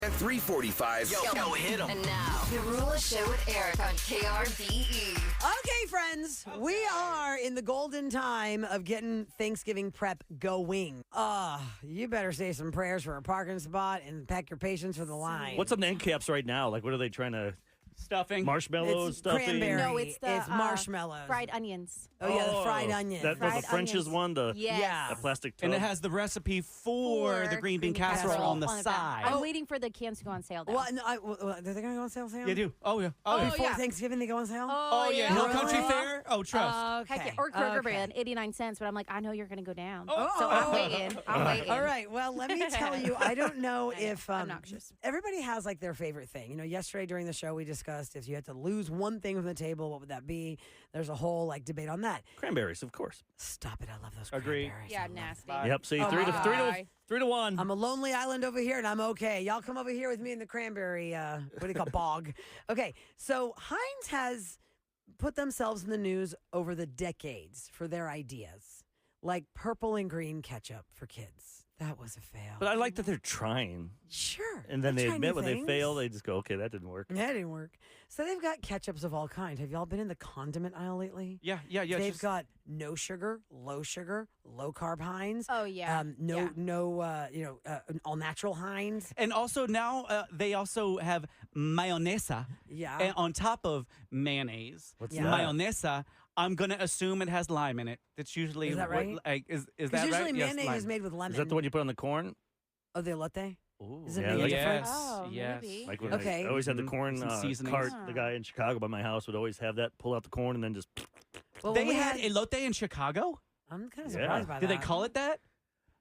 At 3:45. Yo, hit 'em. And now, the Rula Show with Eric on KRBE. Okay, friends, we are in the golden time of getting Thanksgiving prep going. You better say some prayers for a parking spot and pack your patience for the line. What's on the end caps right now? Like, what are they trying to... Stuffing. Marshmallows, It's stuffing? cranberry. No, it's the marshmallows. fried onions. Oh, yeah, the fried onion. That was the Fried French's onions. one, the Yes. the plastic tub. And it has the recipe for the green bean casserole on the back. side. I'm waiting for the cans to go on sale. Though. Well, no, are they going to go on sale, Sam? You do. Oh, yeah. Oh, yeah. Before Thanksgiving, they go on sale? Oh, yeah. Hill Really? Country Fair? Oh, trust. Okay. Heck yeah. Or Kroger Okay. brand, 89 cents. But I'm like, I know you're going to go down. Oh. So I'm waiting. I'm waiting. All right. Well, let me tell you, I don't know if obnoxious. everybody has like their favorite thing. You know, yesterday during the show, we discussed if you had to lose one thing from the table, what would that be? There's a whole like debate on that. Cranberries, of course. Stop it. I love those Agree. cranberries. Yeah, I love nasty. them. Yep, see, Oh, three to bye. 1. I'm a lonely island over here, and I'm okay. Y'all come over here with me in the cranberry, what do you call bog? Okay, so Heinz has put themselves in the news over the decades for their ideas, like purple and green ketchup for kids. That was a fail. But I like that they're trying. Sure. And then they try admit new when they things. fail, they just go, okay, that didn't work. That didn't work. So they've got ketchups of all kinds. Have y'all been in the condiment aisle lately? Yeah. They've got no sugar, low carb Heinz. Oh, yeah. All natural Heinz. And also now they also have mayonesa. Yeah. And on top of mayonnaise. What's Yeah. that? Mayonesa. I'm going to assume it has lime in it. That's usually... Is that right? Is Because that usually right? mayonnaise yes, is made with lemon. Is that the one you put on the corn? Oh, the elote? Ooh, Is it yeah, made like, different? Oh, yes. maybe. like when Okay. I always had the Mhm. corn Some seasonings. cart. The guy in Chicago by my house would always have that, pull out the corn, and then just... Well, They when we had elote in Chicago? I'm kind of Yeah. surprised by that. Did they call it that?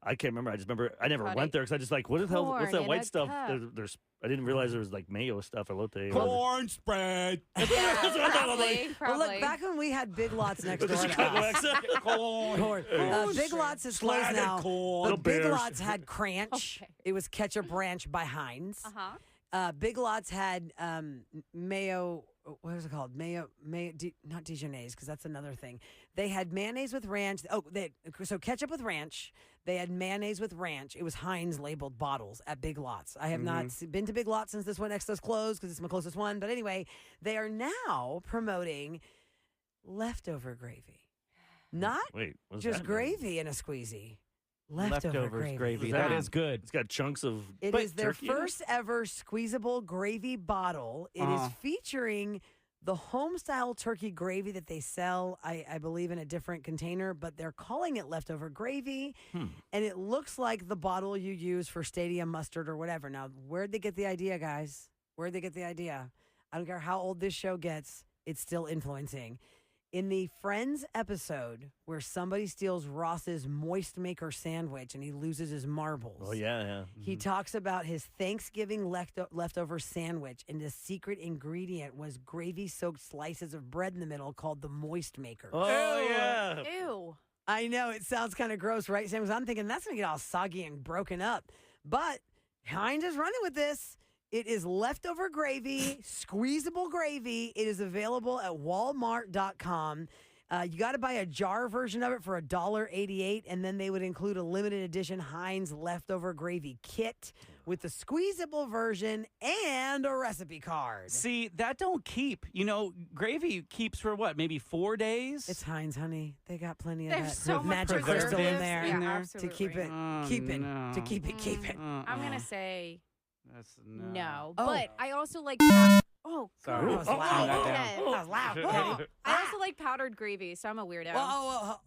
I can't remember. I just remember I never Caught went it. there because I just like, what the hell? What's Corn that in white a stuff? cup. There's I didn't realize there was like mayo stuff or elote. Corn spread. That's what I thought. I'm Probably. like, Well, look, back when we had Big Lots next with door the to Chicago us. accent. Corn. Big Lots is closed Slathered now. corn. But Big Bears. Lots had Cranch. Okay. It was Ketchup Ranch by Heinz. Uh-huh. Big Lots had mayo. What is it called? Mayo, not Dijonnaise, because that's another thing. They had mayonnaise with ranch. So ketchup with ranch. They had mayonnaise with ranch. It was Heinz labeled bottles at Big Lots. I have not been to Big Lots since this one next to us closed because it's my closest one. But anyway, they are now promoting leftover gravy, not Wait, what's just that? gravy in a squeezy. Leftover Leftovers gravy. That is good. It's got chunks of. It is their turkey in it? first ever squeezable gravy bottle. It is Uh-huh. featuring the home style turkey gravy that they sell, I believe, in a different container, but they're calling it leftover gravy. And it looks like the bottle you use for stadium mustard or whatever. Now, where'd they get the idea, guys? Where'd they get the idea? I don't care how old this show gets, it's still influencing. In the Friends episode where somebody steals Ross's Moist Maker sandwich and he loses his marbles. Oh yeah. He talks about his Thanksgiving leftover sandwich, and the secret ingredient was gravy-soaked slices of bread in the middle called the Moist Maker. Oh yeah. Ew. I know, it sounds kind of gross, right, Sam? Because I'm thinking that's going to get all soggy and broken up. But Heinz is running with this. It is leftover gravy, squeezable gravy. It is available at walmart.com. You got to buy a jar version of it for $1.88, and then they would include a limited edition Heinz leftover gravy kit with the squeezable version and a recipe card. See, that don't keep. You know, gravy keeps for what, maybe 4 days? It's Heinz, honey. They got plenty of There's that so much magic crystal in preservatives. there Yeah, in there. to keep it, Oh, keep it, no. to keep it, keep it. I'm going to say That's no. Oh. But I also like... Oh, Sorry. That was Calm loud. that down. Yeah. That was loud. Oh, I also like powdered gravy, so I'm a weirdo.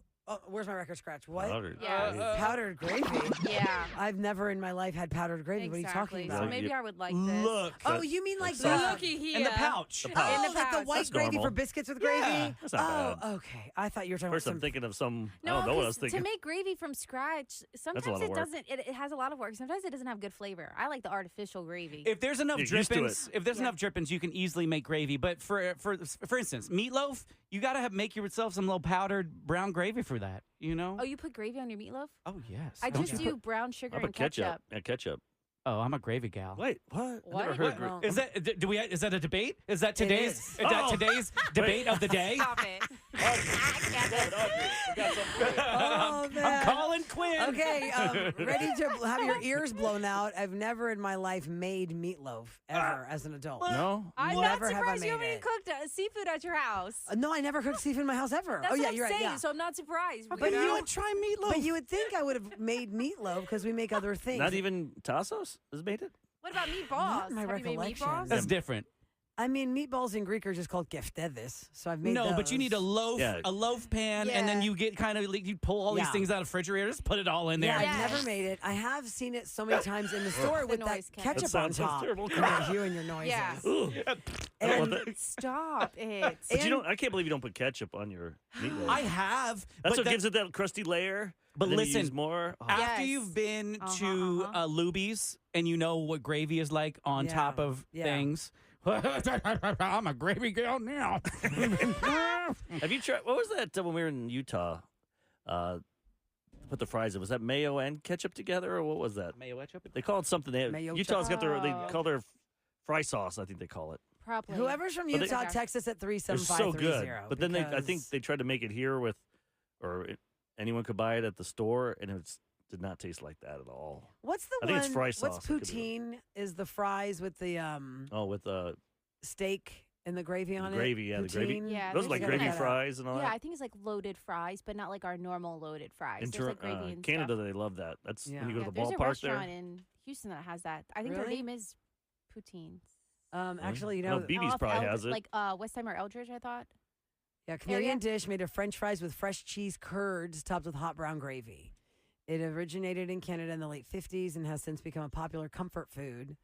Where's my record scratch? What? Powdered Yeah. gravy. Powdered gravy? Yeah. I've never in my life had powdered gravy. What are you talking Exactly. about? So maybe I would like this. Look. Oh, you mean like the That's Looky here. in the pouch. The Oh, pouch. In the like the pouch. white That's gravy normal. for biscuits with gravy? Yeah, that's not bad. Okay. I thought you were talking First, about I'm some... thinking of some. I No, don't know what I was 'cause thinking. to make gravy from scratch, sometimes lot of it work. doesn't. It has a lot of work. Sometimes it doesn't have good flavor. I like the artificial gravy. If there's enough You're used to drippings, it. if there's Yeah. enough drippings, you can easily make gravy. But for instance, meatloaf, you got to make yourself some little powdered brown gravy for that. You know? Oh, you put gravy on your meatloaf? Oh yes. I Don't just you? do brown sugar I put and ketchup. Yeah, ketchup. Oh, I'm a gravy gal. Wait, what? What? I never heard. Well, Is that do we? Is that a debate? Is that today's? is. Is that today's debate of the day? Stop it. Oh, I'm man. calling Quinn. Okay, ready to have your ears blown out. I've never in my life made meatloaf ever as an adult. No. I'm Never not have I surprised you made haven't it. cooked seafood at your house. No, I never cooked seafood in my house ever. That's oh yeah, what I'm you're saying, right. Yeah. so I'm not surprised. But you know? would try meatloaf. But you would think I would have made meatloaf because we make other things. Not even Tassos has made it? What about meatballs? Not in my Have you made recollection. meatballs? That's different. I mean, meatballs in Greek are just called keftedes, so I've made No, those. but you need a loaf, Yeah. a loaf pan, and then Yeah. you get kind of you pull all these Yeah. things out of the refrigerator, just put it all in there. Yeah, Yeah. I've never made it. I have seen it so many times in the store The with that noise can't. ketchup That on sounds so top. terrible. Yeah, you and your noises. Yeah. Ooh. And Stop it. But you And- don't. I can't believe you don't put ketchup on your meatloaf. I have. That's but what that- gives it that crusty layer. But and then you listen, use more. Oh, After Yes. you've been Uh-huh, to uh-huh. Luby's and you know what gravy is like on Yeah, top of yeah. things. I'm a gravy girl now. have you tried? What was that when we were in Utah? Put the fries in. Was that mayo and ketchup together, or what was that? Mayo ketchup. They call it something. Mayo Utah's got their. They Oh. call their fry sauce. I think they call it. Probably. whoever's from But they- Utah, text us at They're 37530. so good. But then I think they tried to make it here with, anyone could buy it at the store, and it did not taste like that at all. What's the I one? think it's fry sauce. What's It could be poutine? Is the fries with the Oh, with steak and the gravy on gravy, it? yeah, the gravy. Poutine? Yeah, those are there's like You gotta gravy look that up. fries and all Yeah, I that. think it's like loaded fries, but not like our normal loaded fries. In There's like gravy and Canada, stuff. they love that. That's Yeah. when you go Yeah, to the there's a ballpark there. restaurant in Houston that has that. I think their Really? name is Poutine. Actually, you No, know, BB's Off probably has it. Like Westheimer Eldridge, I thought. yeah, Canadian area? dish made of French fries with fresh cheese curds topped with hot brown gravy. It originated in Canada in the late 50s and has since become a popular comfort food.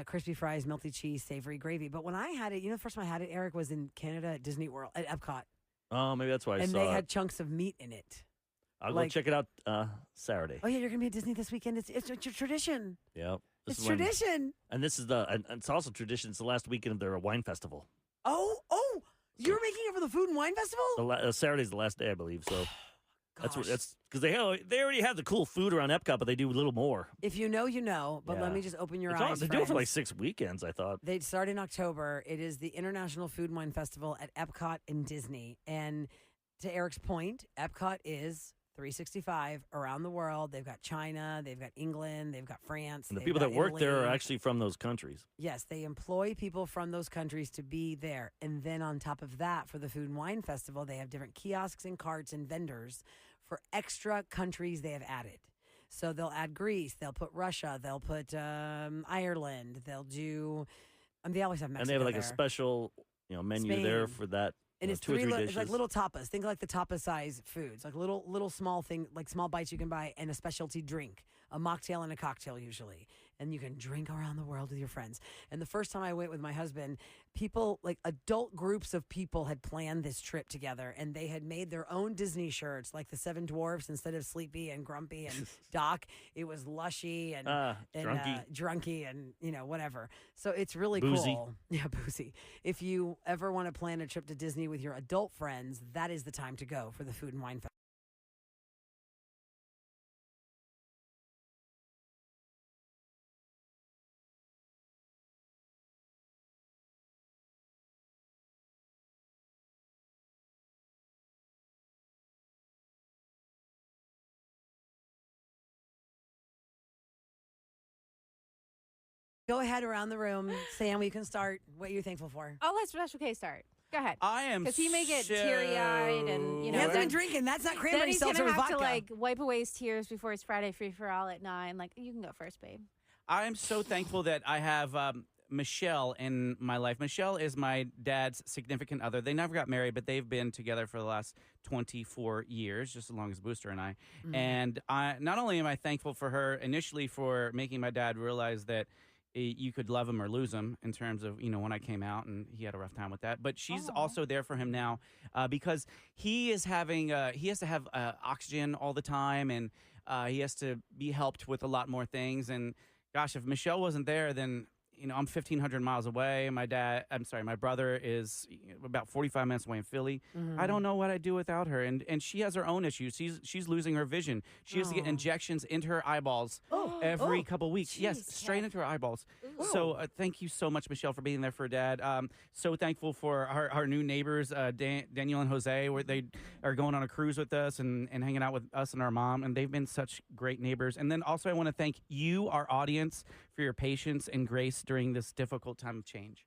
Crispy fries, melty cheese, savory gravy. But when I had it, the first time I had it, Eric, was in Canada at Disney World, at Epcot. Oh, maybe that's why I and saw they it. had chunks of meat in it. I'll like- go check it out Saturday. Oh, yeah, you're going to be at Disney this weekend. It's your tradition. Yeah. This It's is when- tradition. And this is and it's also tradition. It's the last weekend of their wine festival. Oh, you're making it for the Food and Wine Festival? Saturday's the last day, I believe. So that's Gosh. because they already have the cool food around Epcot, but they do a little more. If you know, you know. But let Yeah. me just open your It's eyes. they do it for like friends. 6 weekends, I thought. They start in October. It is the International Food and Wine Festival at Epcot and Disney. And to Eric's point, Epcot is 365 around the world. They've got China, they've got England, they've got France. And the they've people got that work there are Italy. actually from those countries. Yes, they employ people from those countries to be there. And then on top of that, for the Food and Wine Festival, they have different kiosks and carts and vendors for extra countries they have added. So they'll add Greece, they'll put Russia, they'll put Ireland, they'll do. They always have Mexico. And they have like there. a special menu there Spain. for that. And it's 2 or 3 dishes. it's like little tapas. Think like the tapas size foods, like little small thing, like small bites you can buy, and a specialty drink, a mocktail and a cocktail usually, and you can drink around the world with your friends. And the first time I went with my husband, people like adult groups of people had planned this trip together, and they had made their own Disney shirts, like the Seven Dwarfs instead of Sleepy and Grumpy and Doc. It was Lushy and Drunky. drunky and whatever. So it's really Boozy. cool. Yeah, boozy. If you ever want to plan a trip to Disney with your adult friends, that is the time to go for the Food and Wine Festival. Go ahead around the room. Sam, you can start. What are you thankful for? I'll let Special K start. Go ahead. I am Because he may get teary-eyed and, He know, hasn't then- been drinking. That's not Then cranberry he's seltzer gonna with have vodka. to like wipe away his tears before it's Friday free for all at 9. Like, you can go first, babe. I am so thankful that I have Michelle in my life. Michelle is my dad's significant other. They never got married, but they've been together for the last 24 years, just as long as Booster and I. And not only am I thankful for her initially for making my dad realize that you could love him or lose him in terms of, when I came out and he had a rough time with that. But she's also there for him now because he is having, he has to have oxygen all the time and he has to be helped with a lot more things. And gosh, if Michelle wasn't there, then I'm 1,500 miles away. My brother is about 45 minutes away in Philly. I don't know what I'd do without her. And she has her own issues. She's losing her vision. She has to get injections into her eyeballs every couple weeks. Yes, straight into her eyeballs. So thank you so much, Michelle, for being there for Dad. So thankful for our new neighbors, Daniel and Jose, where they are going on a cruise with us and hanging out with us and our mom. And they've been such great neighbors. And then also I want to thank you, our audience, for your patience and grace during this difficult time of change.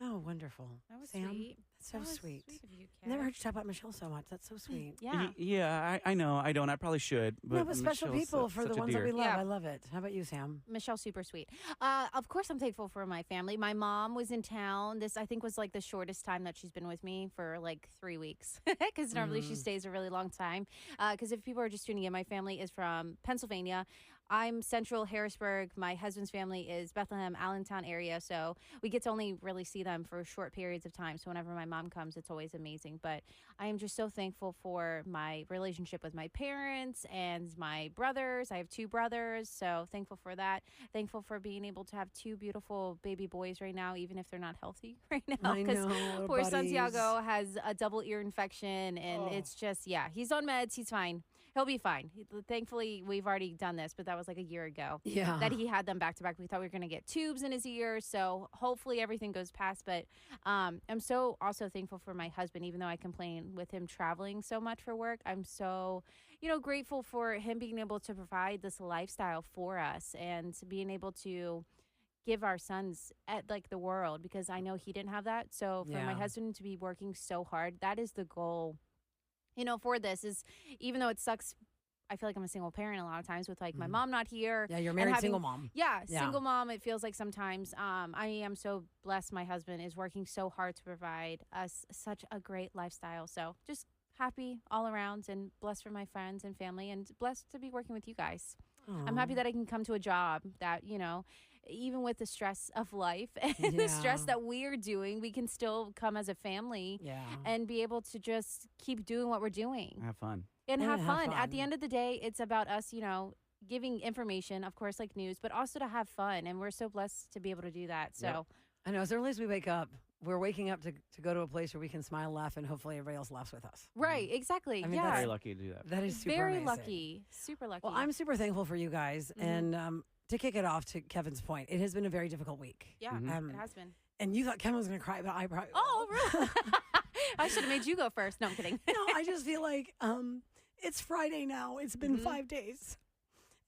Oh, wonderful. That was Sam, sweet. that's so That was sweet. of you, I never Kat. heard you talk about Michelle so much. That's so sweet. Yeah. Yeah, I know. I don't. I probably should. No, but special Michelle's people for the such a ones that dear. we love. Yeah. I love it. How about you, Sam? Michelle's super sweet. Of course, I'm thankful for my family. My mom was in town. This, I think, was like the shortest time that she's been with me for like 3 weeks. Because normally she stays a really long time. Because if people are just tuning in, my family is from Pennsylvania. I'm Central Harrisburg. My husband's family is Bethlehem, Allentown area. So we get to only really see them for short periods of time. So whenever my mom comes, it's always amazing. But I am just so thankful for my relationship with my parents and my brothers. I have 2 brothers. So thankful for that. Thankful for being able to have 2 beautiful baby boys right now, even if they're not healthy right now. I know, little Poor buddies. Santiago has a double ear infection. And it's just, he's on meds. He's fine. He'll be fine. Thankfully, we've already done this, but that was like a year ago Yeah. that he had them back to back. We thought we were going to get tubes in his ears. So hopefully everything goes past. But I'm so also thankful for my husband, even though I complain with him traveling so much for work. I'm so, grateful for him being able to provide this lifestyle for us and being able to give our sons at like the world, because I know he didn't have that. So for my Yeah. husband to be working so hard, that is the goal. For this is, even though it sucks, I feel like I'm a single parent a lot of times with like my mom not here. Yeah, you're and married having- single mom. Yeah, Yeah. single mom. It feels like sometimes. I am so blessed. My husband is working so hard to provide us such a great lifestyle. So just happy all around and blessed for my friends and family and blessed to be working with you guys. I'm happy that I can come to a job that, even with the stress of life and the stress Yeah. that we're doing, we can still come as a family Yeah. and be able to just keep doing what we're doing Have fun. and Yeah, have have fun. At the fun. end of the day, it's about us, giving information, of course, like news, but also to have fun. And we're so blessed to be able to do that. So, I know. As early as we wake up, we're waking up to go to a place where we can smile, laugh, and hopefully everybody else laughs with us. right, exactly. I mean, yeah. Very lucky to do that. That is super Very amazing. lucky. Super lucky. Well, I'm super thankful for you guys. And to kick it off, to Kevin's point, it has been a very difficult week. yeah, Mhm. it has been. And you thought Kevin was going to cry, but I probably. Oh, really? I should have made you go first. No, I'm kidding. No, I just feel like it's Friday now. It's been 5 days.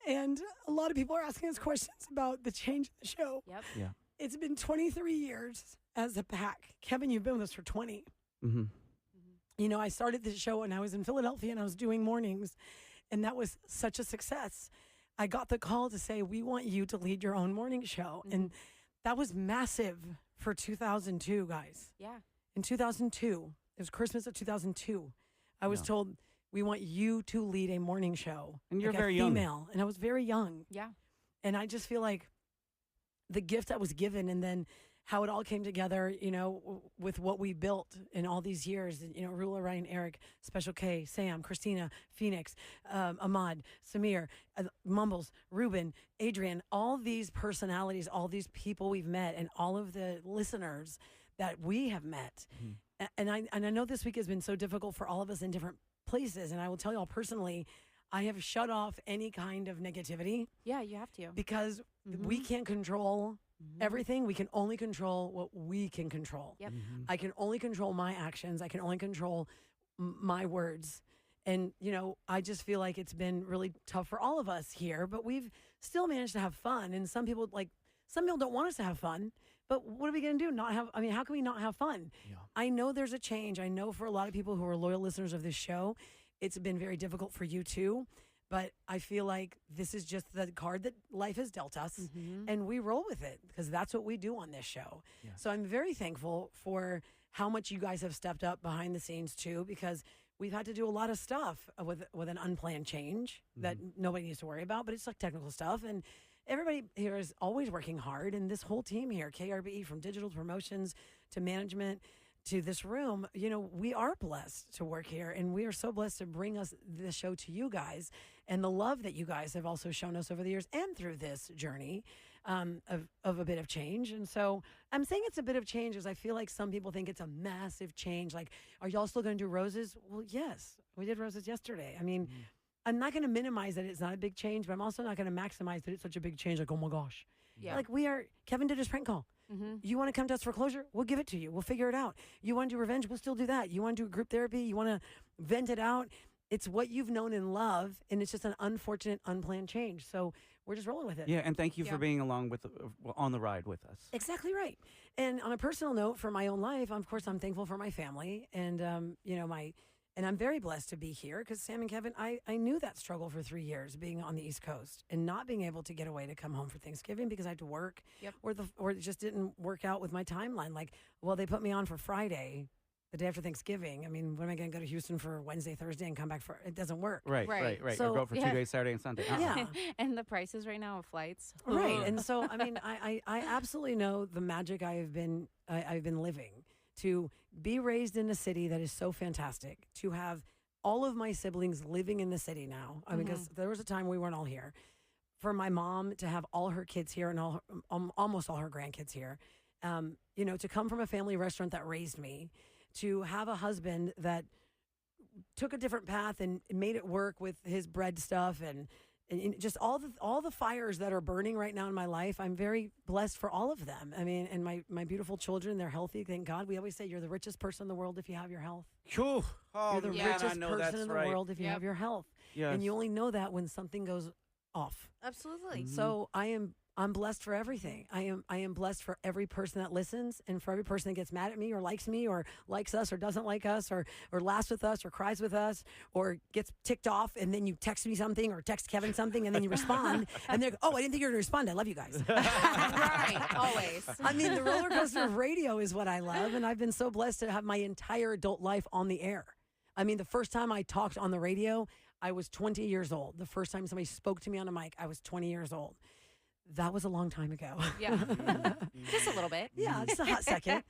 And a lot of people are asking us questions about the change in the show. Yep. Yeah. It's been 23 years as a pack. Kevin, you've been with us for 20. Mm-hmm. I started this show when I was in Philadelphia and I was doing mornings, and that was such a success. I got the call to say, we want you to lead your own morning show. And that was massive for 2002, guys. Yeah. In 2002, it was Christmas of 2002. I was told, we want you to lead a morning show. And you're like a very young. female. And I was very young. Yeah. And I just feel like the gift that was given and then how it all came together, with what we built in all these years, Rula, Ryan, Eric, Special K, Sam, Christina, Phoenix, Ahmad, Samir, Mumbles, Ruben, Adrian, all these personalities, all these people we've met and all of the listeners that we have met. And I know this week has been so difficult for all of us in different places. And I will tell you all personally, I have shut off any kind of negativity Yeah, you have to. because we can't control everything. We can only control what we can control. Yep. I can only control my actions. I can only control my words. And, I just feel like it's been really tough for all of us here, but we've still managed to have fun. And some people don't want us to have fun, but what are we going to do? How can we not have fun? Yeah. I know there's a change. I know for a lot of people who are loyal listeners of this show, it's been very difficult for you too. But I feel like this is just the card that life has dealt us, and we roll with it because that's what we do on this show. Yeah. So I'm very thankful for how much you guys have stepped up behind the scenes too, because we've had to do a lot of stuff with an unplanned change that nobody needs to worry about, but it's like technical stuff. And everybody here is always working hard, and this whole team here, KRBE, from digital promotions to management to this room, we are blessed to work here, and we are so blessed to bring us this show to you guys, and the love that you guys have also shown us over the years and through this journey. of a bit of change. And so I'm saying it's a bit of change because I feel like some people think it's a massive change. Like, are y'all still going to do roses? Well, yes, we did roses yesterday. I mean, I'm not going to minimize that it's not a big change, but I'm also not going to maximize that it's such a big change. Like, oh my gosh. Yeah. Like Kevin did his prank call. You want to come to us for closure? We'll give it to you. We'll figure it out. You want to do revenge? We'll still do that. You want to do group therapy? You want to vent it out? It's what you've known and love, and it's just an unfortunate, unplanned change. So we're just rolling with it. Yeah, and thank you Yeah. for being along with on the ride with us. Exactly right. And on a personal note, for my own life, of course, I'm thankful for my family, and and I'm very blessed to be here because Sam and Kevin, I knew that struggle for 3 years being on the East Coast and not being able to get away to come home for Thanksgiving because I had to work, Yep. or it just didn't work out with my timeline. Like, well, they put me on for Friday, the day after Thanksgiving. I mean, when am I going to go to Houston for Wednesday, Thursday, and come back for? It doesn't work. Right. So, or go for 2 yeah. days, Saturday and Sunday. Yeah. And the prices right now of flights. Right. Ugh. And so, I mean, I absolutely know the magic I've been living to be raised in a city that is so fantastic, to have all of my siblings living in the city now. I mean, because there was a time we weren't all here. For my mom to have all her kids here and almost all her grandkids here, to come from a family restaurant that raised me, to have a husband that took a different path and made it work with his bread stuff and just all the fires that are burning right now in my life. I'm very blessed for all of them. I mean, and my beautiful children, they're healthy. Thank God. We always say you're the richest person in the world if you have your health. Whew. Oh, You're the man, I richest know person that's in the right. world if you Yep. have your health. Yes. And you only know that when something goes off. Absolutely. So I'm blessed for everything. I am blessed for every person that listens and for every person that gets mad at me or likes us or doesn't like us or laughs with us or cries with us or gets ticked off and then you text me something or text Kevin something and then you respond and they're, oh, I didn't think you were going to respond. I love you guys. Right. Always. I mean, the roller coaster of radio is what I love, and I've been so blessed to have my entire adult life on the air. I mean, the first time I talked on the radio, I was 20 years old. The first time somebody spoke to me on a mic, I was 20 years old. That was a long time ago. Yeah. Just a little bit. Yeah, just a hot second.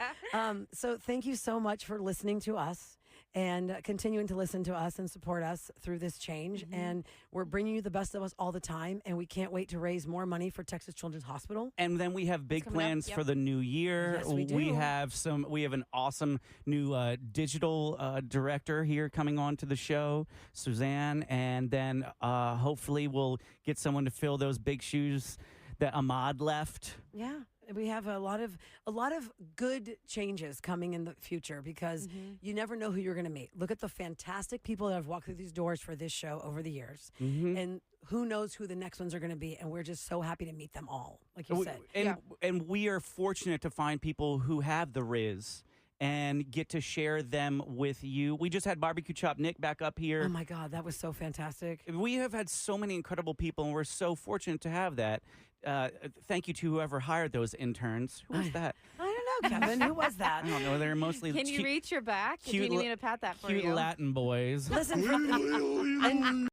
So thank you so much for listening to us and continuing to listen to us and support us through this change. And we're bringing you the best of us all the time. And we can't wait to raise more money for Texas Children's Hospital. And then we have big coming up, plans yep. for the new year. Yes, we do. We have an awesome new digital director here coming on to the show, Suzanne, and then hopefully we'll get someone to fill those big shoes that Ahmad left. Yeah. We have a lot of good changes coming in the future because you never know who you're going to meet. Look at the fantastic people that have walked through these doors for this show over the years. And who knows who the next ones are going to be. And we're just so happy to meet them all, like you said. And we are fortunate to find people who have the Riz and get to share them with you. We just had Barbecue Chop Nick back up here. Oh, my God. That was so fantastic. We have had so many incredible people, and we're so fortunate to have that. Thank you to whoever hired those interns. Who was that? I don't know, Kevin. Who was that? I don't know. They're mostly Can you reach your back? Do cute you need la- me to pat that for cute you? Latin boys. Listen, and